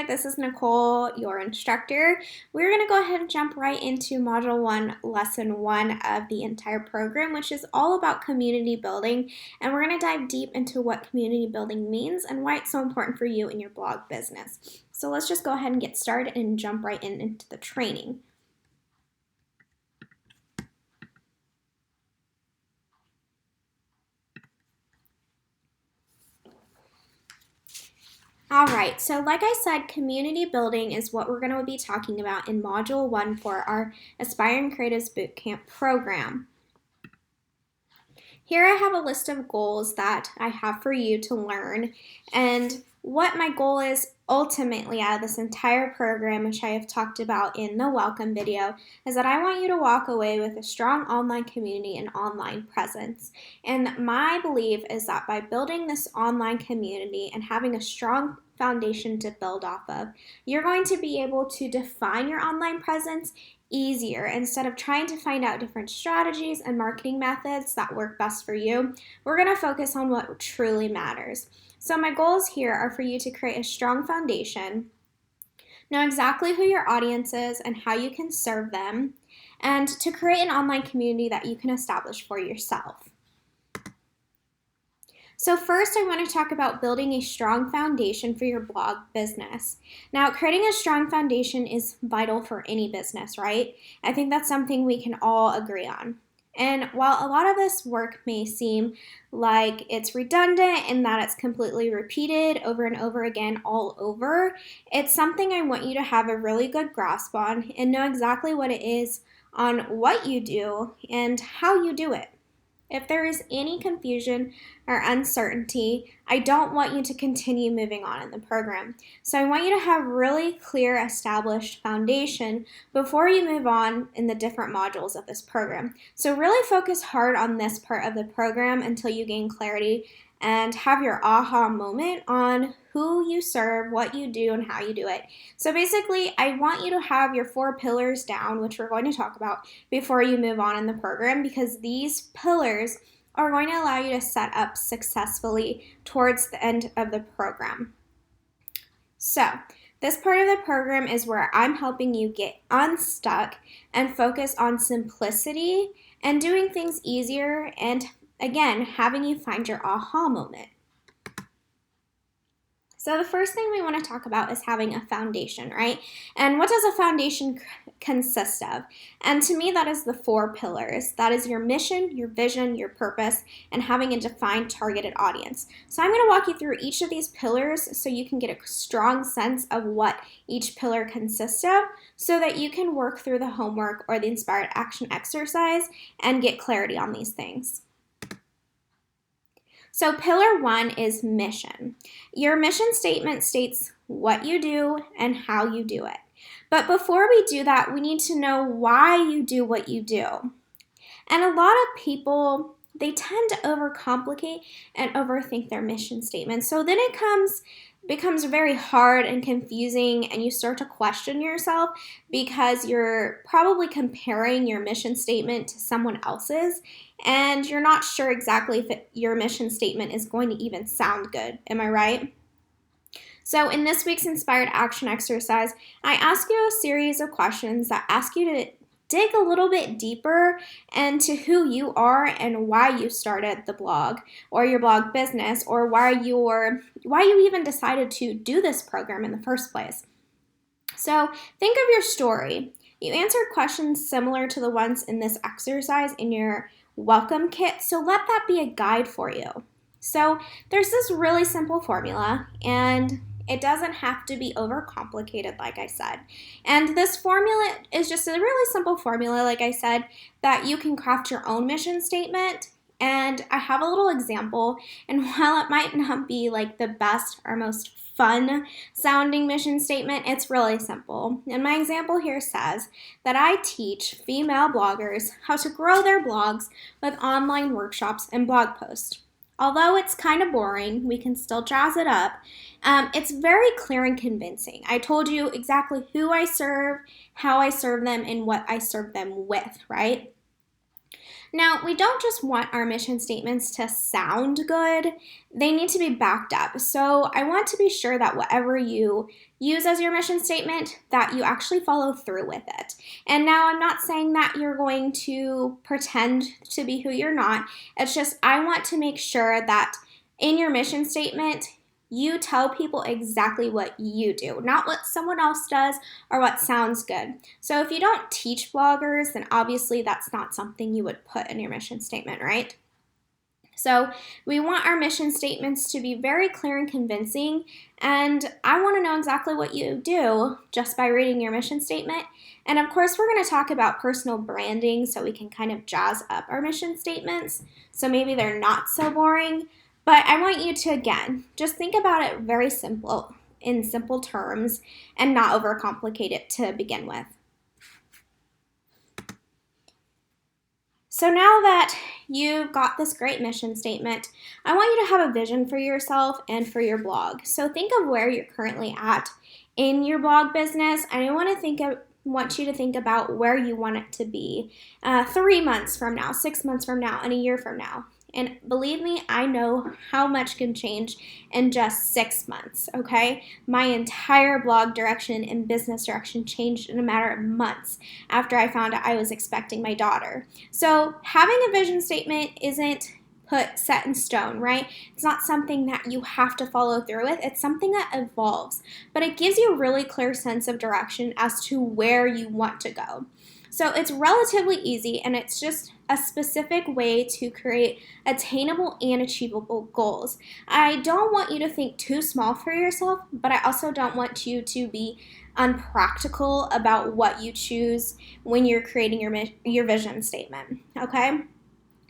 there. This is Nicole, your instructor. We're going to go ahead and jump right into Module 1, Lesson 1 of the entire program, which is all about community building. And we're going to dive deep into what community building means and why it's so important for you in your blog business. So let's just go ahead and get started and jump right into the training. All right, so like I said, community building is what we're going to be talking about in Module 1 for our Aspiring Creatives Bootcamp program. Here I have a list of goals that I have for you to learn, and what my goal is ultimately out of this entire program, which I have talked about in the welcome video, is that I want you to walk away with a strong online community and online presence. And my belief is that by building this online community and having a strong foundation to build off of, you're going to be able to define your online presence easier. Instead of trying to find out different strategies and marketing methods that work best for you, we're going to focus on what truly matters. So my goals here are for you to create a strong foundation, know exactly who your audience is and how you can serve them, and to create an online community that you can establish for yourself. So first, I want to talk about building a strong foundation for your blog business. Now, creating a strong foundation is vital for any business, right? I think that's something we can all agree on. And while a lot of this work may seem like it's redundant and that it's completely repeated over and over again all over, it's something I want you to have a really good grasp on and know exactly what it is on what you do and how you do it. If there is any confusion or uncertainty, I don't want you to continue moving on in the program. So I want you to have really clear, established foundation before you move on in the different modules of this program. So really focus hard on this part of the program until you gain clarity and have your aha moment on who you serve, what you do, and how you do it. So basically, I want you to have your 4 pillars down, which we're going to talk about before you move on in the program, because these pillars are going to allow you to set up successfully towards the end of the program. So this part of the program is where I'm helping you get unstuck and focus on simplicity and doing things easier, and again, having you find your aha moment. So the first thing we want to talk about is having a foundation, right? And what does a foundation consist of? And to me, that is the 4 pillars. That is your mission, your vision, your purpose, and having a defined targeted audience. So I'm going to walk you through each of these pillars so you can get a strong sense of what each pillar consists of, so that you can work through the homework or the inspired action exercise and get clarity on these things. So pillar 1 is mission. Your mission statement states what you do and how you do it. But before we do that, we need to know why you do what you do. And a lot of people, they tend to overcomplicate and overthink their mission statement. So then it becomes very hard and confusing, and you start to question yourself because you're probably comparing your mission statement to someone else's, and you're not sure exactly if your mission statement is going to even sound good. Am I right? So in this week's Inspired Action Exercise, I ask you a series of questions that ask you to dig a little bit deeper into who you are and why you started the blog or your blog business, or why you even decided to do this program in the first place. So think of your story. You answered questions similar to the ones in this exercise in your welcome kit, so let that be a guide for you. So there's this really simple formula, and it doesn't have to be overcomplicated, like I said. And this formula is just a really simple formula, like I said, that you can craft your own mission statement. And I have a little example, and while it might not be like the best or most fun sounding mission statement, it's really simple. And my example here says that I teach female bloggers how to grow their blogs with online workshops and blog posts. Although it's kind of boring, we can still jazz it up. It's very clear and convincing. I told you exactly who I serve, how I serve them, and what I serve them with, right? Now, we don't just want our mission statements to sound good, they need to be backed up. So I want to be sure that whatever you use as your mission statement, that you actually follow through with it. And now I'm not saying that you're going to pretend to be who you're not. It's just I want to make sure that in your mission statement, you tell people exactly what you do, not what someone else does or what sounds good. So if you don't teach bloggers, then obviously that's not something you would put in your mission statement, right? So we want our mission statements to be very clear and convincing, and I want to know exactly what you do just by reading your mission statement. And of course, we're going to talk about personal branding so we can kind of jazz up our mission statements, so maybe they're not so boring. But I want you to, again, just think about it very simple, in simple terms, and not overcomplicate it to begin with. So now that you've got this great mission statement, I want you to have a vision for yourself and for your blog. So think of where you're currently at in your blog business, and I want you to think about where you want it to be 3 months from now, 6 months from now, and a year from now. And believe me, I know how much can change in just 6 months, okay? My entire blog direction and business direction changed in a matter of months after I found out I was expecting my daughter. So having a vision statement isn't set in stone, right? It's not something that you have to follow through with. It's something that evolves, but it gives you a really clear sense of direction as to where you want to go. So it's relatively easy, and it's just a specific way to create attainable and achievable goals. I don't want you to think too small for yourself, but I also don't want you to be unpractical about what you choose when you're creating your vision statement, okay?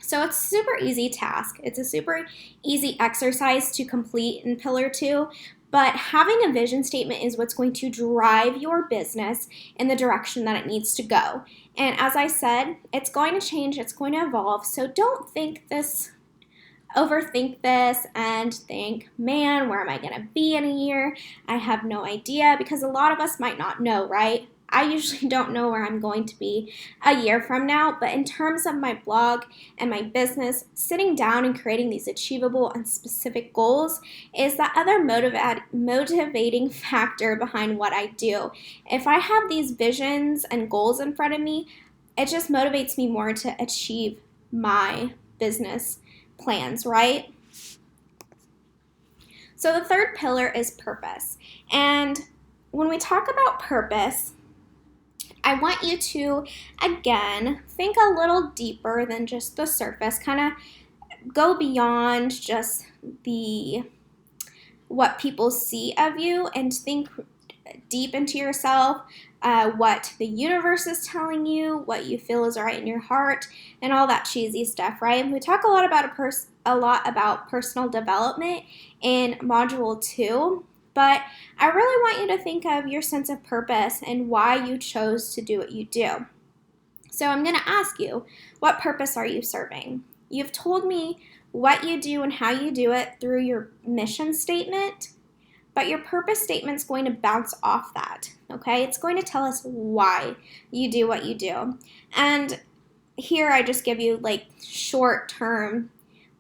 So it's a super easy task. It's a super easy exercise to complete in Pillar 2, but having a vision statement is what's going to drive your business in the direction that it needs to go. And as I said, it's going to change, it's going to evolve, so don't overthink this and think, man, where am I going to be in a year? I have no idea, because a lot of us might not know, right? I usually don't know where I'm going to be a year from now, but in terms of my blog and my business, sitting down and creating these achievable and specific goals is that other motivating factor behind what I do. If I have these visions and goals in front of me, it just motivates me more to achieve my business plans, right? So the third pillar is purpose. And when we talk about purpose, I want you to, again, think a little deeper than just the surface, kind of go beyond just what people see of you, and think deep into yourself, what the universe is telling you, what you feel is right in your heart, and all that cheesy stuff, right? We talk a lot about personal development in Module 2, but I really want you to think of your sense of purpose and why you chose to do what you do. So I'm going to ask you, what purpose are you serving? You've told me what you do and how you do it through your mission statement, but your purpose statement's going to bounce off that, okay? It's going to tell us why you do what you do. And here I just give you like short term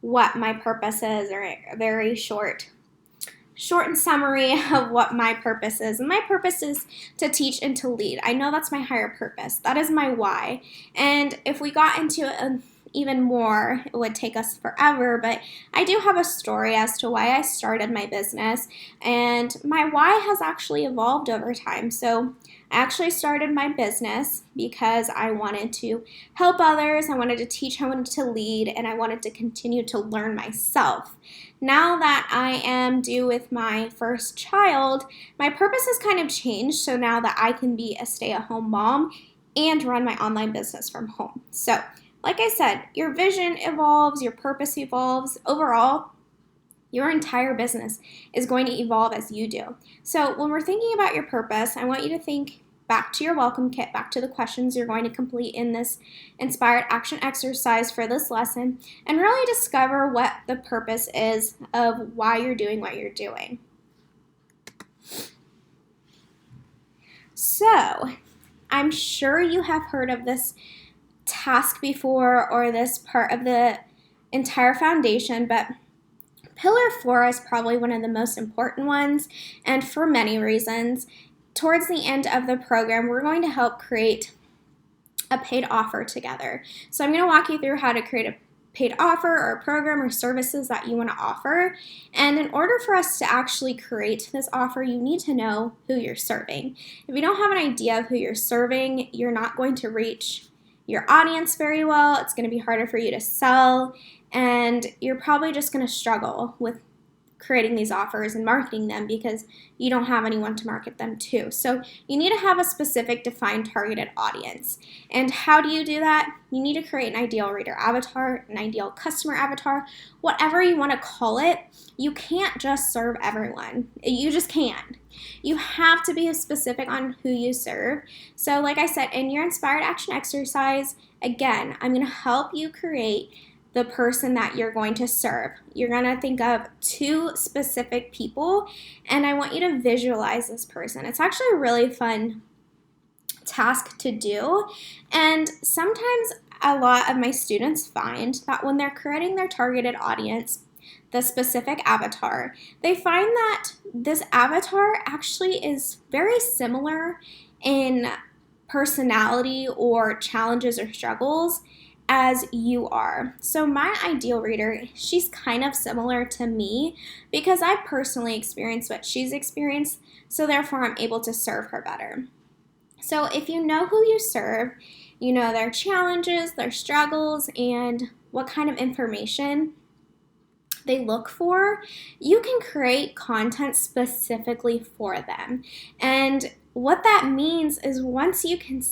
what my purpose is, or a very short and summary of what my purpose is. And my purpose is to teach and to lead. I know that's my higher purpose. That is my why. And if we got into it even more, it would take us forever, but I do have a story as to why I started my business, and my why has actually evolved over time. So I actually started my business because I wanted to help others, I wanted to teach, I wanted to lead, and I wanted to continue to learn myself. Now that I am due with my first child, my purpose has kind of changed, so now that I can be a stay-at-home mom and run my online business from home. So like I said, your vision evolves, your purpose evolves. Overall, your entire business is going to evolve as you do. So when we're thinking about your purpose, I want you to think back to your welcome kit, back to the questions you're going to complete in this inspired action exercise for this lesson, and really discover what the purpose is of why you're doing what you're doing. So I'm sure you have heard of this task before or this part of the entire foundation, but Pillar 4 is probably one of the most important ones, and for many reasons. Towards the end of the program, we're going to help create a paid offer together. So I'm going to walk you through how to create a paid offer or a program or services that you want to offer. And in order for us to actually create this offer, you need to know who you're serving. If you don't have an idea of who you're serving, you're not going to reach your audience very well. It's going to be harder for you to sell, and you're probably just going to struggle with creating these offers and marketing them because you don't have anyone to market them to. So you need to have a specific defined targeted audience. And how do you do that? You need to create an ideal reader avatar, an ideal customer avatar, whatever you want to call it. You can't just serve everyone. You just can't. You have to be specific on who you serve. So like I said, in your inspired action exercise, again, I'm going to help you create the person that you're going to serve. You're going to think of 2 specific people, and I want you to visualize this person. It's actually a really fun task to do, and sometimes a lot of my students find that when they're creating their targeted audience, the specific avatar, they find that this avatar actually is very similar in personality or challenges or struggles as you are. So my ideal reader, she's kind of similar to me because I personally experienced what she's experienced, so therefore I'm able to serve her better. So if you know who you serve, you know their challenges, their struggles, and what kind of information they look for, you can create content specifically for them. And what that means is once you can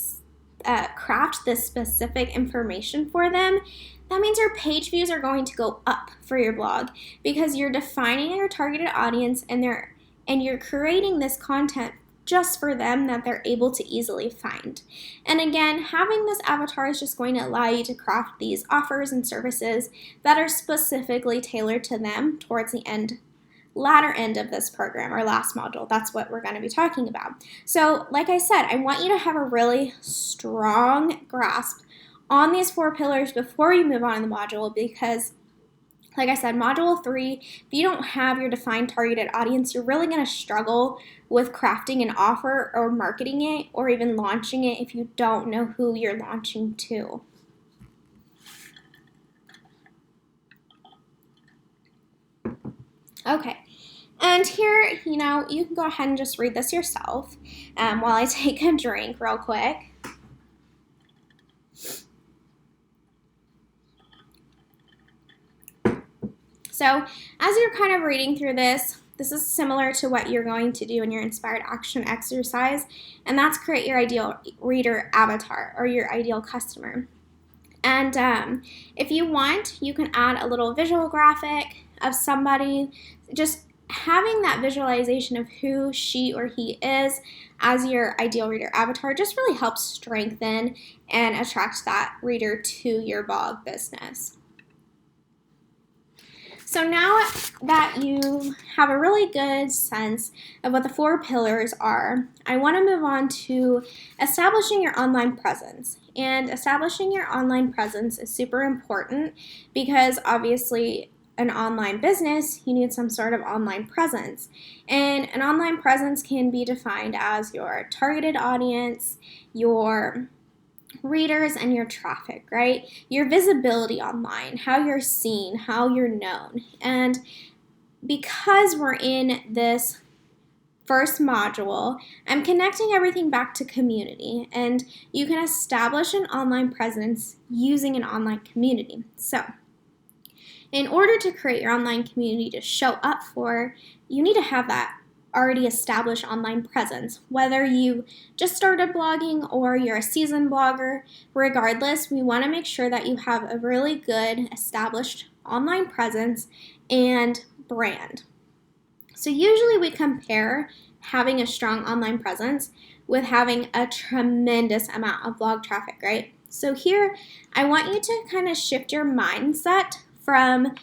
craft this specific information for them, that means your page views are going to go up for your blog because you're defining your targeted audience and you're creating this content just for them that they're able to easily find. And again, having this avatar is just going to allow you to craft these offers and services that are specifically tailored to them towards the latter end of this program or last module. That's what we're going to be talking about. So like I said, I want you to have a really strong grasp on these 4 pillars before you move on in the module because like I said, module 3, if you don't have your defined targeted audience, you're really going to struggle with crafting an offer or marketing it or even launching it if you don't know who you're launching to. Okay, and here, you can go ahead and just read this yourself while I take a drink real quick. So as you're kind of reading through this is similar to what you're going to do in your inspired action exercise, and that's create your ideal reader avatar or your ideal customer. And if you want, you can add a little visual graphic of somebody, just having that visualization of who she or he is as your ideal reader avatar just really helps strengthen and attract that reader to your blog business. So now that you have a really good sense of what the 4 pillars are, I want to move on to establishing your online presence. And establishing your online presence is super important because obviously an online business, you need some sort of online presence. And an online presence can be defined as your targeted audience, your readers, and your traffic, right? Your visibility online, how you're seen, how you're known. And because we're in this first module, I'm connecting everything back to community, and you can establish an online presence using an online community. So in order to create your online community to show up for, you need to have that already established online presence. Whether you just started blogging or you're a seasoned blogger, regardless, we want to make sure that you have a really good established online presence and brand. So usually we compare having a strong online presence with having a tremendous amount of blog traffic, right? So here, I want you to kind of shift your mindset from,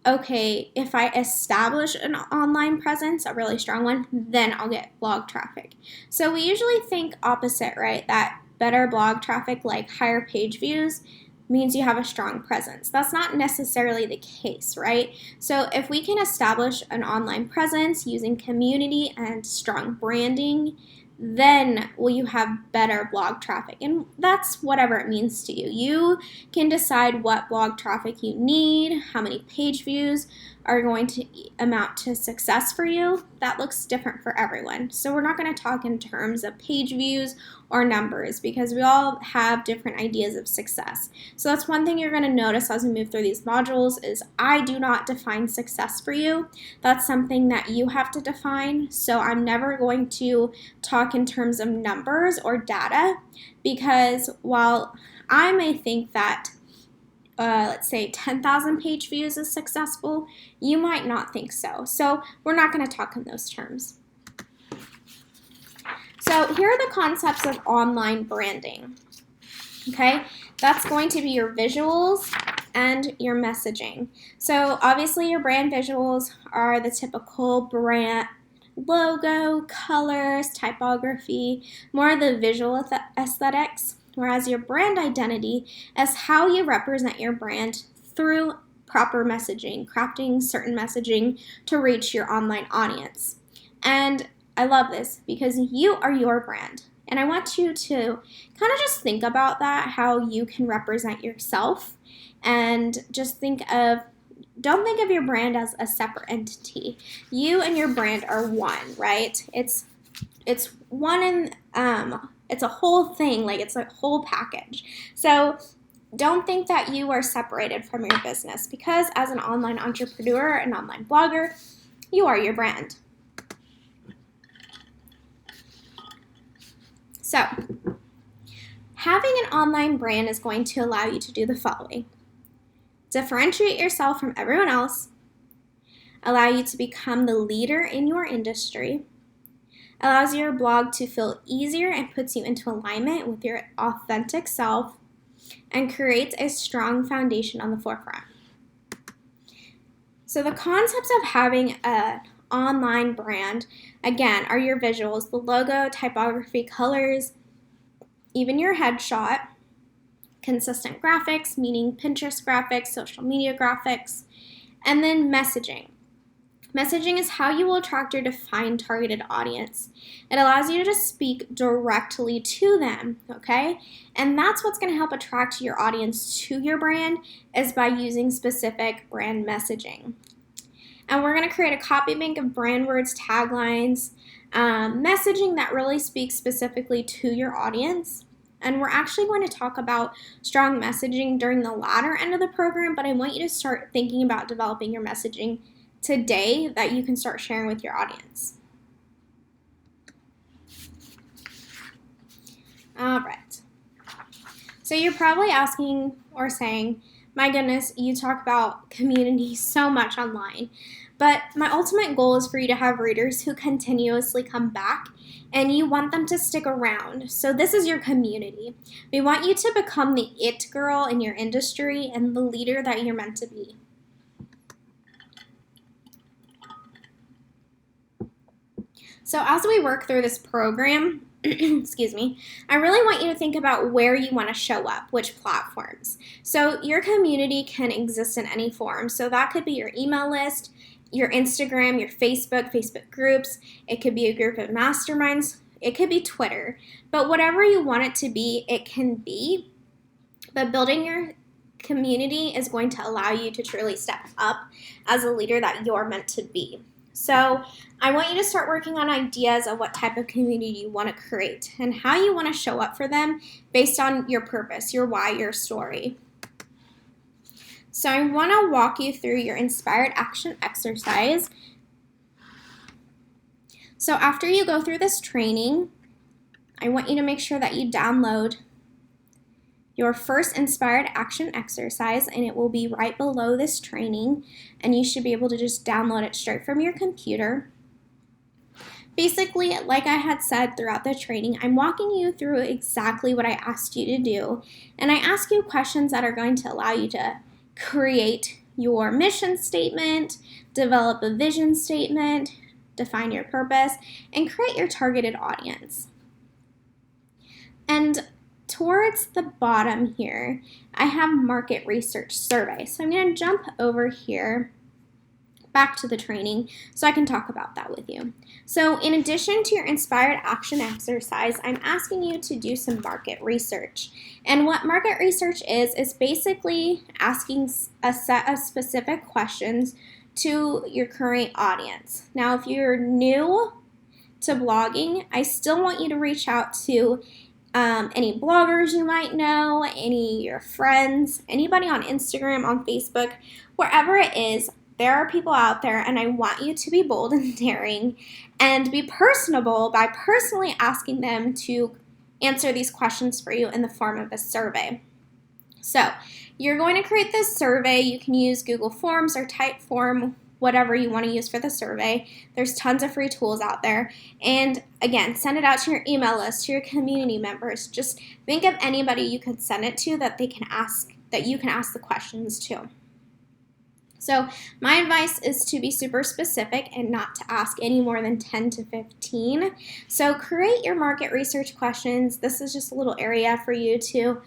okay, if I establish an online presence, a really strong one, then I'll get blog traffic. So we usually think opposite, right? That better blog traffic, like higher page views, means you have a strong presence. That's not necessarily the case, right? So if we can establish an online presence using community and strong branding, then will you have better blog traffic? And that's whatever it means to you. You can decide what blog traffic you need, how many page views are going to amount to success for you. That looks different for everyone. So we're not going to talk in terms of page views or numbers because we all have different ideas of success. So that's one thing you're going to notice as we move through these modules is I do not define success for you. That's something that you have to define. So I'm never going to talk in terms of numbers or data because while I may think that let's say 10,000 page views is successful, you might not think so. So we're not going to talk in those terms. So here are the concepts of online branding. Okay, that's going to be your visuals and your messaging. So obviously your brand visuals are the typical brand logo, colors, typography, more of the visual aesthetics. Whereas your brand identity is how you represent your brand through proper messaging, crafting certain messaging to reach your online audience. And I love this because you are your brand. And I want you to kind of just think about that, how you can represent yourself. And just don't think of your brand as a separate entity. You and your brand are one, right? It's one in it's a whole thing, like it's a whole package. So don't think that you are separated from your business because as an online entrepreneur, an online blogger, you are your brand. So having an online brand is going to allow you to do the following. Differentiate yourself from everyone else, allow you to become the leader in your industry, allows your blog to feel easier and puts you into alignment with your authentic self, and creates a strong foundation on the forefront. So the concepts of having an online brand, again, are your visuals, the logo, typography, colors, even your headshot, consistent graphics, meaning Pinterest graphics, social media graphics, and then messaging. Messaging is how you will attract your defined targeted audience. It allows you to speak directly to them, okay? And that's what's going to help attract your audience to your brand is by using specific brand messaging. And we're going to create a copy bank of brand words, taglines, messaging that really speaks specifically to your audience. And we're actually going to talk about strong messaging during the latter end of the program, but I want you to start thinking about developing your messaging today that you can start sharing with your audience. All right. So you're probably asking or saying, my goodness, you talk about community so much online. But my ultimate goal is for you to have readers who continuously come back and you want them to stick around. So this is your community. We want you to become the it girl in your industry and the leader that you're meant to be. So as we work through this program, excuse me, I really want you to think about where you want to show up, which platforms. So your community can exist in any form. So that could be your email list, your Instagram, your Facebook groups. It could be a group of masterminds. It could be Twitter. But whatever you want it to be, it can be. But building your community is going to allow you to truly step up as a leader that you're meant to be. So I want you to start working on ideas of what type of community you want to create and how you want to show up for them based on your purpose, your why, your story. So I want to walk you through your inspired action exercise. So after you go through this training, I want you to make sure that you download your first inspired action exercise, and it will be right below this training, and you should be able to just download it straight from your computer. Basically, like I had said throughout the training, I'm walking you through exactly what I asked you to do, and I ask you questions that are going to allow you to create your mission statement, develop a vision statement, define your purpose, and create your targeted audience. And towards the bottom here, I have market research survey. So I'm going to jump over here back to the training so I can talk about that with you. So in addition to your inspired action exercise, I'm asking you to do some market research. And what market research is basically asking a set of specific questions to your current audience. Now, if you're new to blogging, I still want you to reach out to any bloggers you might know, any of your friends, anybody on Instagram, on Facebook, wherever it is. There are people out there, and I want you to be bold and daring and be personable by personally asking them to answer these questions for you in the form of a survey. So you're going to create this survey. You can use Google Forms or Typeform, whatever you want to use for the survey. There's tons of free tools out there. And again, send it out to your email list, to your community members. Just think of anybody you could send it to that you can ask the questions to. So my advice is to be super specific and not to ask any more than 10 to 15. So create your market research questions. This is just a little area for you to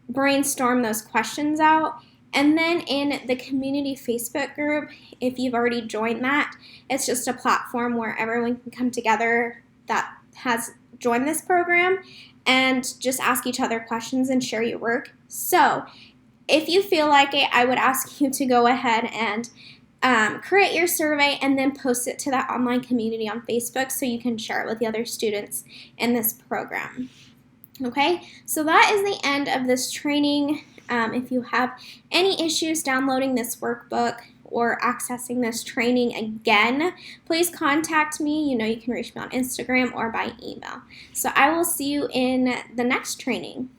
brainstorm those questions out. And then in the community Facebook group, if you've already joined that, it's just a platform where everyone can come together that has joined this program and just ask each other questions and share your work. So if you feel like it, I would ask you to go ahead and create your survey and then post it to that online community on Facebook so you can share it with the other students in this program. Okay, so that is the end of this training. If you have any issues downloading this workbook or accessing this training again, please contact me. You know you can reach me on Instagram or by email. So I will see you in the next training.